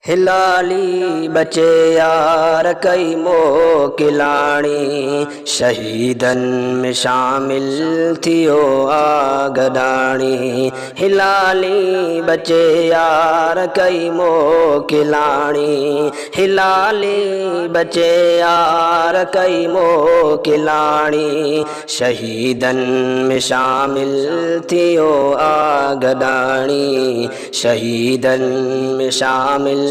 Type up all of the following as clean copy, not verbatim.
हिलाली बचे यार कई मोकिलाणी, शहीदन में शामिल थियो आगदाणी। हिलाली बचे यार कई मोकिलाणी, हिलाली बचे यार कई मोकिलाणी, शहीदन में शामिल थियो आगदाणी, शहीदन में शामिल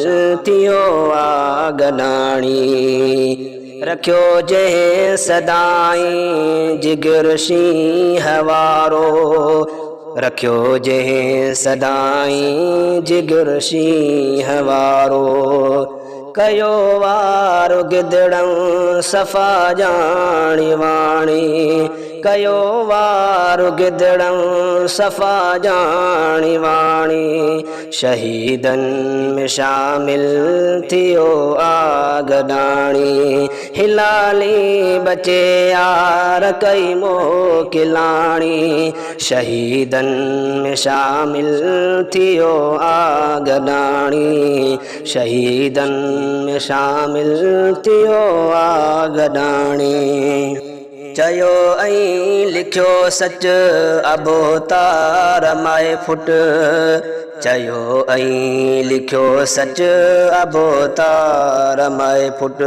थियो आगदाणी। रखियो जंहिं सदाई जिगर शींहं वारो, रखियो जंहिं सदाई जिगर शींहं वारो, कयो वारो गिदड़ं सफ़ा जाणी वाणी, कयो वारो गिदड़ं सफ़ा जाणी वाणी, शहीदन में शामिल थियो आगदाणी। हिलाली बचे यार कई मोकिलाणी, शहीदन में शामिल थियो आगदाणी, शहीदन में शामिल थियो आगदाणी। चयो ऐं लिखियो सच अबोतार माए फुट, चयो ऐं लिखियो सच अबोतार माए फुट,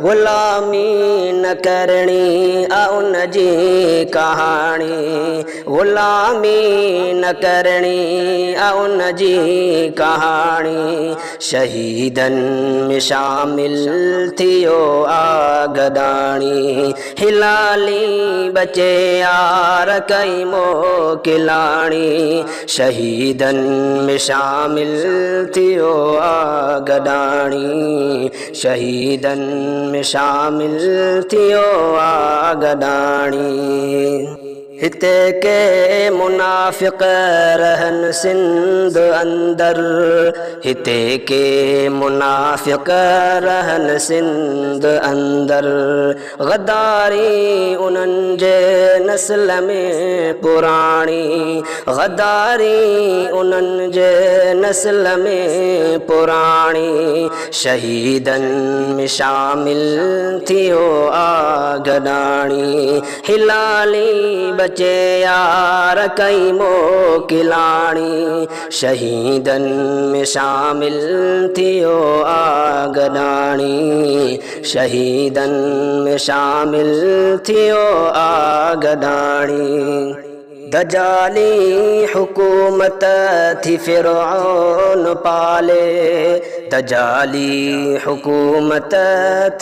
ग़ुलामी न करणी आ उन जी कहाणी, ग़ुलामी न करणी आ उन जी कहाणी, शहीदन में शामिल थियो आगदाणी। हिलाली बचे यार कई मोकिलाणी, शहीदन में शामिल थियो आगदाणी, शहीदन में शामिल थियो आगदाणी। हिते के मुनाफ़िक़ रहन सिंध अंदर, हिते के मुनाफ़िक़ रहन सिंध अंदर, गद्दारी उन्हनि जे नस्ल में पुराणी, गद्दारी उन्हनि जे नस्ल में पुराणी, शहीदन में शामिल थियो आगदाणी। हिलाली बचे यार कई मोकिलाणी, शहीदन में शामिल थियो आगदाणी, शहीदन में शामिल थियो आगदाणी। दजाली हुकूमत थी फ़िरऔन पाले, दजाली हुकूमत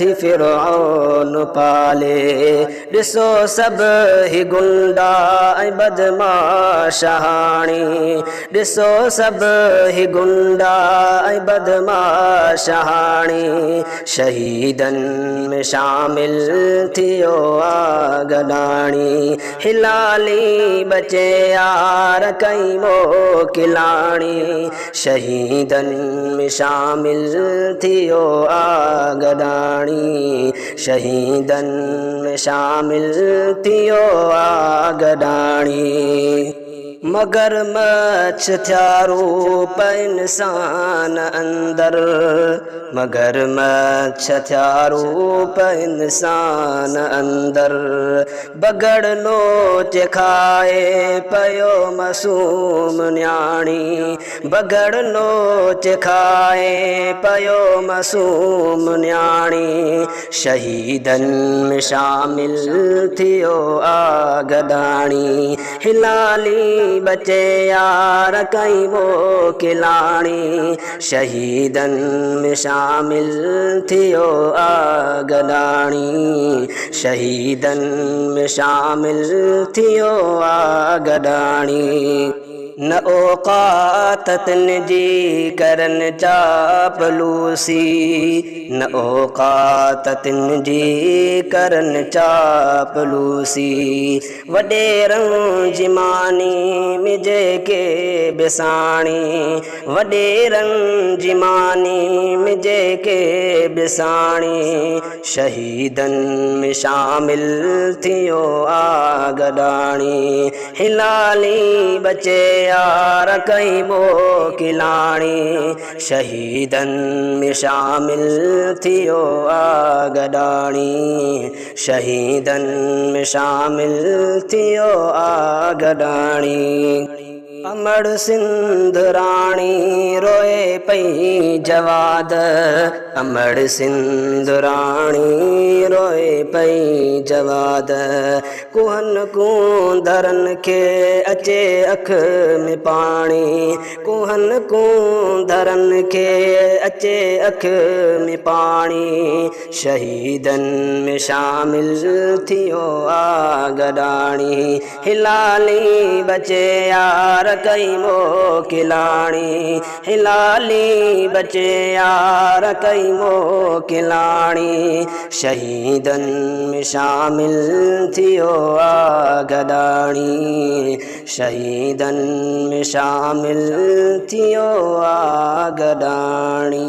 थी फ़िरऔन पाले, ॾिसो सभु ही गुंडा ऐं बदमाश हाणी, ॾिसो सभु ही गुंडा ऐं बदमाश हाणी, शहीदन में शामिल थियो आगदाणी। हिलाली बचे यार कई मोकिलाणी, शहीदन में शामिल थियो आगदाणी, शहीदन में शामिल थियो आगदाणी। मगरमच्छ थिया रूप इंसान अंदर, मगरमच्छ थिया रूप इंसान अंदर, बगड़ नोच खाए पयो मासूम न्याणी, बगड़ नोच खाए पयो मासूम न्याणी, शहीदन में शामिल थियो आगदाणी। हिलाली बचे यार कई मोकिलाणी, शहीदन में शामिल थियो आगदाणी, शहीदन में शामिल थियो आगदाणी। न औकात तिन जी करन चापलूसी, न औकात तिन जी करन चापलूसी, वॾेरनि जी मानी में जेके बिसाणी, वॾेरनि जी मानी में जेके बिसाणी, शहीदन में शामिल थियो आगदाणी। हिलाली बचे यार कई मोकिलाणी शहीदनि में शामिल थियो आगडाणी शहीदनि में शामिल थियो आगडाणी अमड़ सिंध राणी रोए पई जवाद अमड़ सिंध राणी रोए पई जवाद कुहन कूंदरन के अचे अख में पानी कुहन कूंदरन के अचे अख में पानी शहीदनि में शामिल थियो आगडाणी हिलाली बचे यार कई मोकिलाणी हिलाली बचे यार कई मोकिलाणी शहीदनि में शामिल थियो आगडाणी शहीदनि में शामिल थियो आगडाणी।